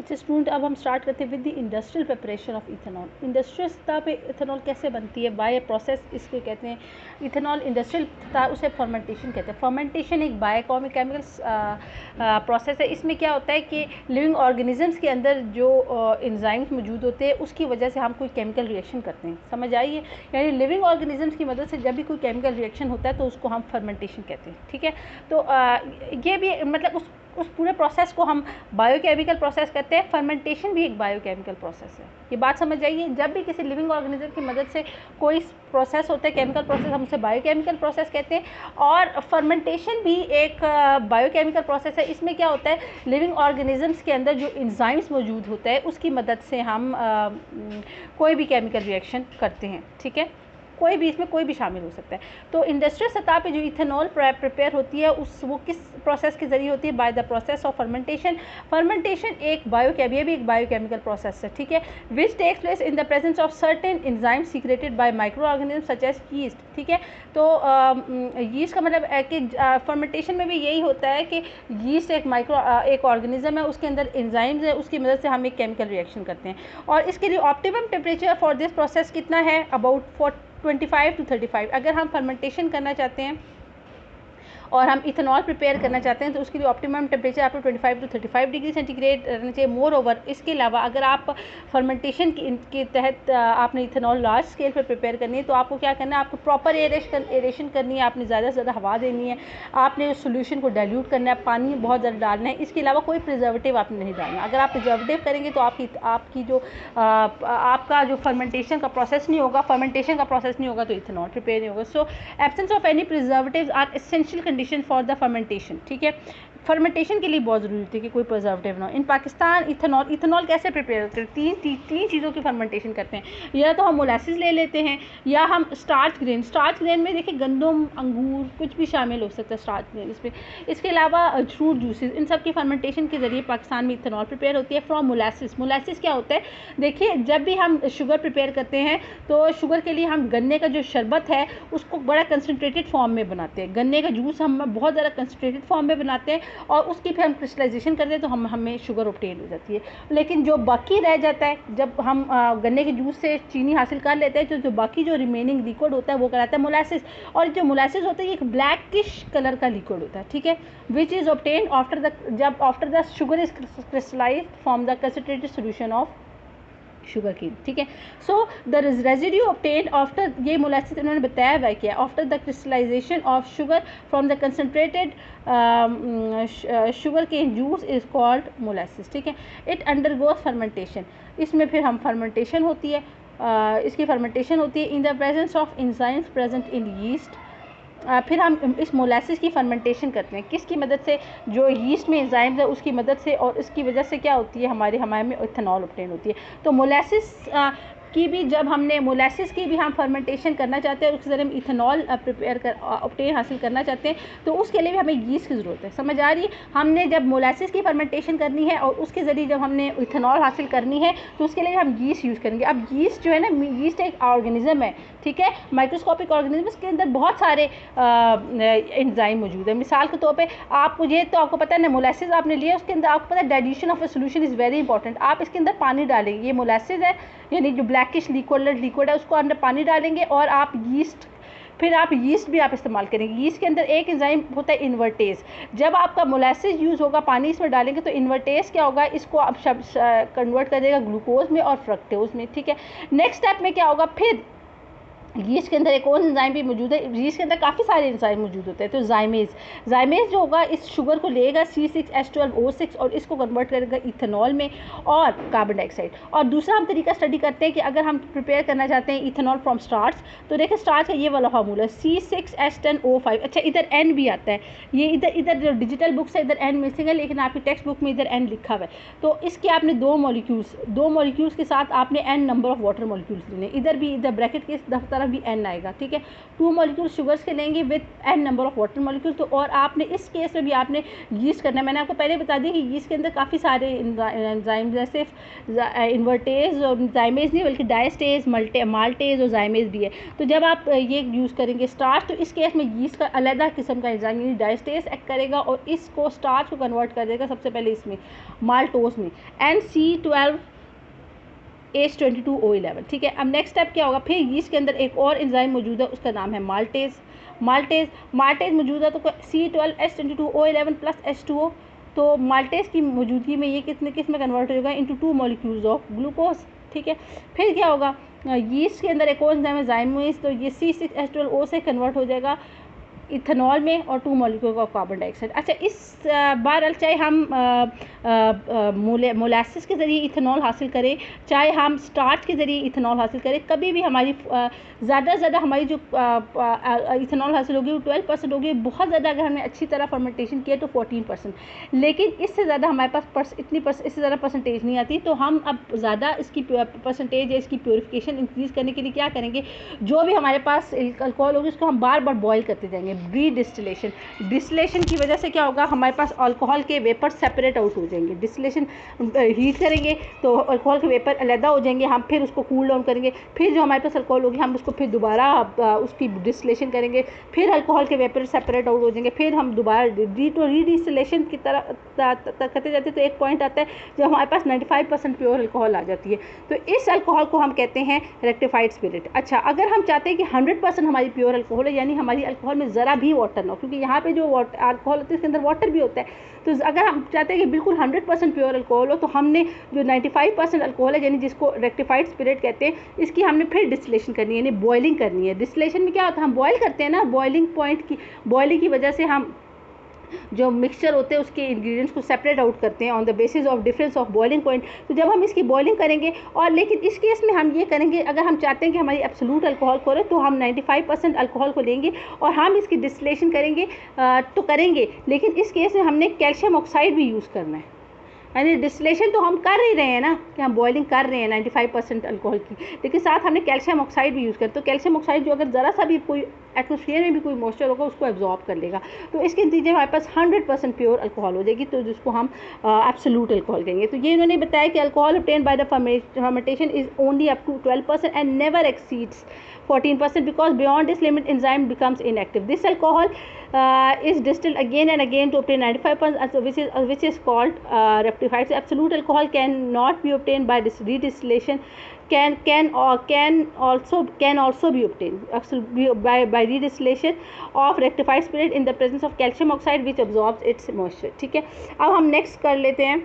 अच्छा स्टूडेंट, अब हम स्टार्ट करते हैं with the industrial preparation of ethanol. Industrial सतह पे इथेनॉल कैसे बनती है, बाय प्रोसेस इसको कहते हैं। इथेनॉल इंडस्ट्रियल सतह उसे फर्मेंटेशन कहते हैं। फर्मेंटेशन एक बायोकेमिकल प्रोसेस है। इसमें क्या होता है कि लिविंग ऑर्गेनिजम्स के अंदर जो एंजाइम्स मौजूद होते हैं उसकी वजह से हम कोई केमिकल रिएक्शन करते हैं, समझ आई है। यानी लिविंग ऑर्गेनिजम्स की मदद से जब भी कोई केमिकल रिएक्शन होता है तो उसको हम फर्मेंटेशन कहते हैं, ठीक है। तो ये भी मतलब उस पूरे प्रोसेस को हम बायोकेमिकल प्रोसेस कहते हैं। फर्मेंटेशन भी एक बायोकेमिकल प्रोसेस है, ये बात समझ आइए। जब भी किसी लिविंग ऑर्गेनिज्म की मदद से कोई प्रोसेस होता है, केमिकल प्रोसेस, हम उसे बायोकेमिकल प्रोसेस कहते हैं। और फर्मेंटेशन भी एक बायोकेमिकल प्रोसेस है। इसमें क्या होता है, लिविंग ऑर्गेनिजम्स के अंदर जो एंजाइम्स मौजूद होता है उसकी मदद से हम कोई भी केमिकल रिएक्शन करते हैं, ठीक है। कोई भी, इसमें कोई भी शामिल हो सकता है। तो इंडस्ट्रियल सतह पे जो इथेनॉल प्रिपेयर होती है वो किस प्रोसेस के जरिए होती है, by the process of fermentation. Fermentation एक ये भी एक बायोकेमिकल प्रोसेस है, ठीक है, which takes place in the presence of certain enzyme secreted by microorganism such as yeast, ठीक है। तो यीस्ट का मतलब है कि फर्मेंटेशन में भी यही होता है कि यीस्ट एक ऑर्गेनिज्म है, उसके अंदर एंजाइम्स है, उसकी मदद से हम एक केमिकल रिएक्शन करते हैं। और इसके लिए optimum temperature for this process कितना है, अबाउट 25 to 35। अगर हम फर्मेंटेशन करना चाहते हैं और हम इथेनॉल प्रिपेयर करना चाहते हैं तो उसके लिए ऑप्टिमम टेम्परेचर आपको 25 to 35 डिग्री सेंटीग्रेड रहना चाहिए। मोर ओवर, इसके अलावा अगर आप फर्मेंटेशन के तहत आपने इथेनॉल लार्ज स्केल पर प्रिपेयर करनी है तो आपको क्या करना है, आपको प्रॉपर एरेशन करनी है, आपने ज़्यादा से ज़्यादा हवा देनी है, आपने उस सोल्यूशन को डाइल्यूट करना है, पानी बहुत ज़्यादा डालना है। इसके अलावा कोई प्रिजर्वेटिव आपने नहीं डालना। अगर आप प्रिजर्वेटिव करेंगे तो आपकी जो आपका जो फर्मेंटेशन का प्रोसेस नहीं होगा, तो इथेनॉल प्रिपेयर नहीं होगा। So absence of any preservatives are essential condition for the fermentation, ठीक है। फर्मेंटेशन के लिए बहुत ज़रूरी थी कि कोई प्रिजर्वेटिव ना हो। इन पाकिस्तान इथेनॉल कैसे प्रिपेयर होते हैं, तीन चीज़ों की फर्मेंटेशन करते हैं। या तो हम मोलासिस ले लेते हैं या हम स्टार्च ग्रेन में देखिए गंदम, अंगूर कुछ भी शामिल हो सकता है स्टार्च ग्रेन इसमें। इसके अलावा फ्रूट जूसेस, इन सब की फर्मेंटेशन के जरिए पाकिस्तान में इथेनॉल प्रिपेयर होती है फ्रॉम मोलासिस। मोलासिस क्या होता है, देखिए जब भी हम शुगर प्रिपेयर करते हैं तो शुगर के लिए हम गन्ने का जो शरबत है उसको बड़ा कंसनट्रेटेड फॉर्म में बनाते हैं। गन्ने का जूस हम बहुत ज़्यादा कंसनट्रेटेड फॉर्म में बनाते हैं और उसकी फिर हम क्रिस्टलाइजेशन करते हैं तो हमें शुगर ऑब्टेन हो जाती है। लेकिन जो बाकी रह जाता है, जब हम गन्ने के जूस से चीनी हासिल कर लेते हैं तो जो बाकी जो रिमेनिंग लिक्विड होता है वो कहलाता है मोलासिस। और जो मोलासिस होता है ये एक ब्लैकिश कलर का लिक्विड होता है, ठीक है, which is obtain after the sugar is crystallised from the concentrated solution of sugar की, ठीक है। So the residue obtain after, ये मोलासिस इन्होंने बताया हुआ क्या, after the crystallisation of sugar from the concentrated sugar cane juice is called molasses, ठीक है। इट अंडरगोज फर्मेंटेशन, इसमें फिर हम फर्मेंटेशन होती है, इसकी फर्मेंटेशन होती है इन the presence of enzymes present in yeast. फिर हम इस मोलासिस की फर्मेंटेशन करते हैं, किसकी मदद से, जो यीस्ट में एंजाइम्स है उसकी मदद से, और इसकी वजह से क्या होती है, हमारे में इथेनॉल ऑब्टेन होती है। तो मोलासिस की भी, जब हमने मोलासिस की भी हम फर्मेंटेशन करना चाहते हैं, उसके ज़रिए हम इथेनॉल ऑब्टेन हासिल करना चाहते हैं तो उसके लिए भी हमें यीस्ट की ज़रूरत है, समझ आ रही है। हमने जब मोलासिस की फर्मेंटेशन करनी है और उसके ज़रिए जब हमने इथेनॉल हासिल करनी है तो उसके लिए हम यीस्ट यूज़ करेंगे। अब यीस्ट जो है ना, यीस्ट एक ऑर्गेनिज्म है, ठीक है, माइक्रोस्कोपिक ऑर्गेनिज्म, इसके अंदर बहुत सारे एंजाइम मौजूद है। मिसाल के तौर पे आपको पता है ना, मोलासिस आपने लिया, उसके अंदर आपको पता है dilution of a solution is very important. आप इसके अंदर पानी डालेंगे, ये मोलासिस है यानी जो ब्लैकिश लिक्विड है उसको अंदर पानी डालेंगे और आप यीस्ट भी आप इस्तेमाल करेंगे। यीस्ट के अंदर एक एंजाइम होता है इन्वर्टेज। जब आपका मोलासिस यूज़ होगा, पानी इसमें डालेंगे तो इन्वर्टेज क्या होगा, इसको आप कन्वर्ट कर देगा ग्लूकोज में और फ्रक्टोज में, ठीक है। नेक्स्ट स्टेप में क्या होगा, फिर यीस्ट के अंदर एक और एंजाइम भी मौजूद है, यीस्ट के अंदर काफ़ी सारे एंजाइम मौजूद होते हैं। तो जाइमेज जो होगा इस शुगर को लेगा C6H12O6 और इसको कन्वर्ट करेगा इथेनॉल में और कार्बन डाइऑक्साइड। और दूसरा हम तरीका स्टडी करते हैं कि अगर हम प्रिपेयर करना चाहते हैं इथेनॉल फ्रॉम स्टार्च, तो देखिए स्टार्च का ये वाला फार्मूला C6H10O5। अच्छा, इधर N भी आता है, ये इधर जो डिजिटल बुक्स है इधर N मिसिंग है, लेकिन आपकी टेक्स्ट बुक में इधर N लिखा हुआ है। तो इसके आपने दो मॉलिक्यूल्स के साथ आपने N number of water molecules लेने, इधर ब्रैकेट की तरफ भी n आएगा, ठीक है। 2 मॉलिक्यूल शुगर्स के लेंगे with n number of water molecule. तो और आपने इस केस में भी आपने यीस्ट करना है। मैंने आपको पहले बता दी कि यीस्ट के अंदर काफ़ी सारे एंजाइम जैसे इन्वर्टेज और जाइमेज नहीं बल्कि डायस्टेज, माल्टेज और जाइमेज भी है। तो जब आप ये यूज़ करेंगे स्टार्च, तो इस केस में यीस्ट का अलग किस्म का एंजाइम यानी डायस्टेज एक्ट करेगा और इसको स्टार्च को कन्वर्ट कर देगा सबसे पहले इसमें माल्टोज में NC12H22O11, ठीक है। अब नेक्स्ट स्टेप क्या होगा, फिर यीस्ट के अंदर एक और एंजाइम मौजूद है, उसका नाम है माल्टेज मौजूद है। तो C12H22O11 प्लस H2O, तो माल्टेज की मौजूदगी में ये किस में कन्वर्ट होगा, इनटू 2 मॉलिक्यूल्स ऑफ ग्लूकोज, ठीक है। फिर क्या होगा, यीस्ट के अंदर एक और एंजाइम है जाइमेज, तो ये C6H12O से कन्वर्ट हो जाएगा इथेनॉल में और 2 मॉलिक्यूल ऑफ कार्बन डाइऑक्साइड। अच्छा, इस बार चाहे हम मोलासिस के ज़रिए इथेनॉल हासिल करें, चाहे हम स्टार्च के ज़रिए इथेनॉल हासिल करें, कभी भी हमारी ज़्यादा से ज़्यादा हमारी जो इथेनॉल हासिल होगी वो 12% होगी। बहुत ज़्यादा अगर हमने अच्छी तरह फर्मेंटेशन किया तो 14%, लेकिन इससे ज़्यादा हमारे पास इससे ज़्यादा परसेंटेज नहीं आती। तो हम अब ज़्यादा इसकी परसेंटेज या इसकी प्योरीफिकेशन इंक्रीज़ करने के लिए क्या करेंगे, जो भी हमारे पास अल्कोहल होगी उसको हम बार बार बॉयल करते जाएंगे। डिस्टिलेशन की वजह से क्या होगा, हमारे पास अल्कोहल के वेपर सेपरेट आउट हो जाएंगे। डिस्टिलेशन हीट करेंगे तो अल्कोहल के वेपर अलहदा हो जाएंगे, हम फिर उसको कूल डाउन करेंगे, फिर जो हमारे पास अल्कोहल होगी हम उसको फिर दोबारा उसकी डिस्टिलेशन करेंगे, फिर अल्कोहल के वेपर सेपरेट आउट हो जाएंगे, फिर हम दोबारा रीडिस्टिलेशन की तरह करते जाते हैं। तो एक पॉइंट आता है जब हमारे पास 95% प्योर अल्कोहल आ जाती है, तो इस अल्कोहल को हम कहते हैं रेक्टिफाइड स्पिरिट। अच्छा, अगर हम चाहते हैं कि 100% हमारी प्योर अल्कोहल है, यानी हमारी अल्कोहल में ज़रा भी वाटर ना हो, क्योंकि यहाँ पे जो अल्कोहल होता है इसके अंदर वाटर भी होता है, तो अगर हम चाहते हैं कि बिल्कुल 100% प्योर अल्कोहल हो, तो हमने जो 95% अल्कोहल है यानी जिसको रेक्टिफाइड स्पिरिट कहते हैं, इसकी हमने फिर डिस्टिलेशन करनी है, यानी बॉइलिंग करनी है। डिस्टिलेशन में क्या होता है, हम बॉयल करते हैं ना, बॉइलिंग की वजह से हम जो मिक्सचर होते हैं उसके इंग्रेडिएंट्स को सेपरेट आउट करते हैं on the basis of difference of boiling point. तो जब हम इसकी बॉइलिंग करेंगे, और लेकिन इस केस में हम ये करेंगे, अगर हम चाहते हैं कि हमारी एब्सोल्यूट अल्कोहल को तो हम 95% अल्कोहल को लेंगे और हम इसकी डिस्टिलेशन करेंगे तो करेंगे, लेकिन इस केस में हमने कैल्शियम ऑक्साइड भी यूज़ करना है। यानी डिस्टिलेशन तो हम कर ही रहे हैं ना, कि हम बॉइलिंग कर रहे हैं 95% अल्कोहल की, लेकिन साथ हमने कैल्शियम ऑक्साइड भी यूज़ करते। तो कैल्शियम ऑक्साइड जो अगर ज़रा सा भी कोई एटमॉस्फेयर में भी कोई मॉइस्चर होगा उसको एब्जॉर्ब कर लेगा, तो इसके नतीजे हमारे पास 100% प्योर अल्कोहल हो जाएगी, तो जिसको हम एब्सोल्यूट अल्कोहल कहेंगे। तो ये इन्होंने बताया कि alcohol obtained by the fermentation is only up to 12% and never exceeds 14% because beyond this limit enzyme becomes inactive. This alcohol is distilled again and again to obtain 95%, which is called rectified. So absolute alcohol cannot be obtained by redistillation. Can also be obtained by redistillation of rectified spirit in the presence of calcium oxide which absorbs its moisture, ठीक है। अब हम next कर लेते हैं